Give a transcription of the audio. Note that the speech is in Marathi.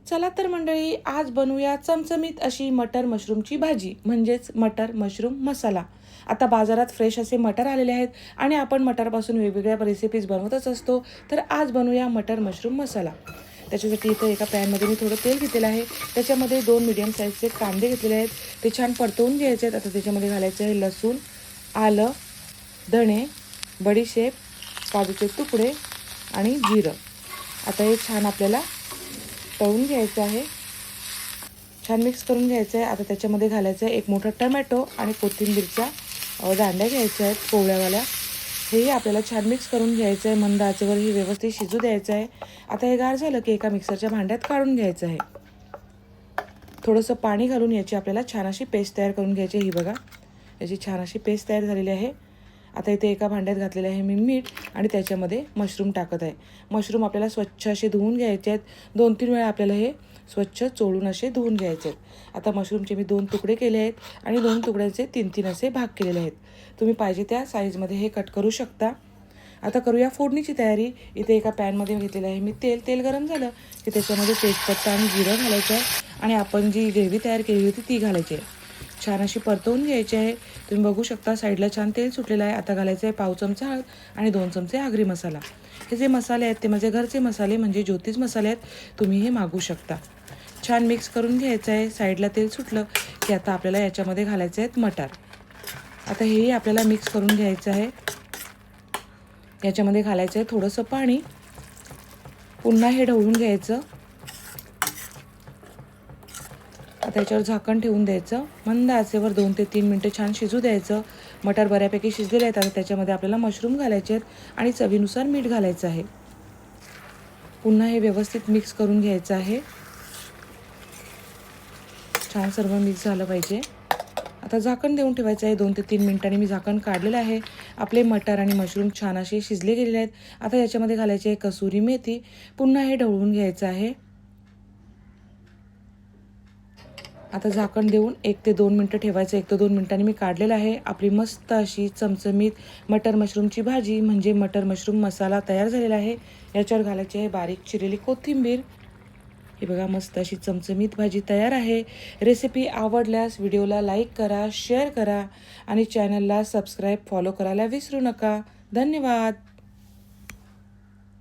चला तर मंडळी, आज बनवूया चमचमीत अशी मटर मशरूमची भाजी, म्हणजेच मटर मशरूम मसाला. आता बाजारात फ्रेश असे मटर आलेले आहेत आणि आपण मटरपासून वेगवेगळ्या रेसिपीज बनवतच असतो. तर आज बनवूया मटर मशरूम मसाला. त्याच्यासाठी इथं एका पॅनमध्ये मी थोडं तेल घेतलेलं आहे. त्याच्यामध्ये 2 मीडियम साईजचे कांदे घेतलेले आहेत. ते छान परतवून घ्यायचे आहेत. आता त्याच्यामध्ये घालायचं आहे लसूण, आलं, धणे, बडीशेप, काजूचे तुकडे आणि जिरं. आता हे छान आपल्याला तळून घ्यायचं आहे. छान मिक्स करून घ्यायचं आहे. आता त्याच्यामध्ये घालायचं आहे एक मोठा टमॅटो आणि कोथिंबीरच्या दांड्या घ्यायच्या आहेत कोवळ्यावाल्या. हेही आपल्याला छान मिक्स करून घ्यायचं आहे. मंद आचेवर ही व्यवस्थित शिजू द्यायचं आहे. आता हे गार झालं की एका मिक्सरच्या भांड्यात काढून घ्यायचं आहे. थोडंसं पाणी घालून याची आपल्याला छान अशी पेस्ट तयार करून घ्यायची. ही बघा, याची छान अशी पेस्ट तयार झालेली आहे. आता इथे एका भांड्यात घातलेलं आहे मी मीठ आणि त्याच्यामध्ये मशरूम टाकत आहे. मशरूम आपल्याला स्वच्छ असे धुवून घ्यायचे आहेत. 2-3 वेळा आपल्याला हे स्वच्छ चोळून असे धुवून घ्यायचे आहेत. आता मशरूमचे मी 2 तुकडे केले आहेत आणि 2 तुकड्यांचे 3-3 असे भाग केलेले आहेत. तुम्ही पाहिजे त्या साईजमध्ये हे कट करू शकता. आता करूया फोडणीची तयारी. इथे एका पॅनमध्ये घेतलेलं आहे मी तेल गरम झालं की त्याच्यामध्ये तेजपत्ता आणि जिरं घालायचं आहे आणि आपण जी ग्रेव्ही तयार केली होती ती घालायची आहे. छान अशी परतवून घ्यायची आहे. तुम्ही बघू शकता साईडला छान तेल सुटलेलं आहे. आता घालायचं आहे पाव चमचा हळद आणि 2 चमचे आगरी मसाला. हे जे मसाले आहेत ते माझे घरचे मसाले म्हणजे ज्योतिष मसाले आहेत. तुम्ही हे मागू शकता. छान मिक्स करून घ्यायचं आहे. साईडला तेल सुटलं की आता आपल्याला याच्यामध्ये घालायचे आहेत मटार. आता हेही आपल्याला मिक्स करून घ्यायचं आहे. याच्यामध्ये घालायचं आहे थोडंसं पाणी. पुन्हा हे ढवळून घ्यायचं. आता याच्यावर झाकण ठेवून द्यायचं. मंद आचेवर 2 ते 3 मिनटं छान शिजू द्यायचं. मटार बऱ्यापैकी शिजलेले आहेत. आता त्याच्यामध्ये आपल्याला मशरूम घालायचे आहेत आणि चवीनुसार मीठ घालायचं आहे. पुन्हा हे व्यवस्थित मिक्स करून घ्यायचं आहे. छान सर्व मिक्स झालं पाहिजे. आता झाकण देऊन ठेवायचं आहे. 2 ते 3 मिनिटांनी मी झाकण काढलेलं आहे. आपले मटार आणि मशरूम छान असे शिजले गेलेले आहेत. आता याच्यामध्ये घालायची आहे कसुरी मेथी. पुन्हा हे ढवळून घ्यायचं आहे. आता झाकण देऊन 1 ते 2 मिनटं ठेवायचं. 1 ते 2 मिनिटांनी मी काढलेलं आहे. आपली मस्त अशी चमचमीत मटर मशरूमची भाजी म्हणजे मटर मशरूम मसाला तयार झालेला आहे. याच्यावर घालायची आहे बारीक चिरलेली कोथिंबीर. हे बघा, मस्त अशी चमचमीत भाजी तयार आहे. रेसिपी आवडल्यास व्हिडिओला लाईक करा, शेअर करा आणि चॅनलला सबस्क्राईब फॉलो करायला विसरू नका. धन्यवाद.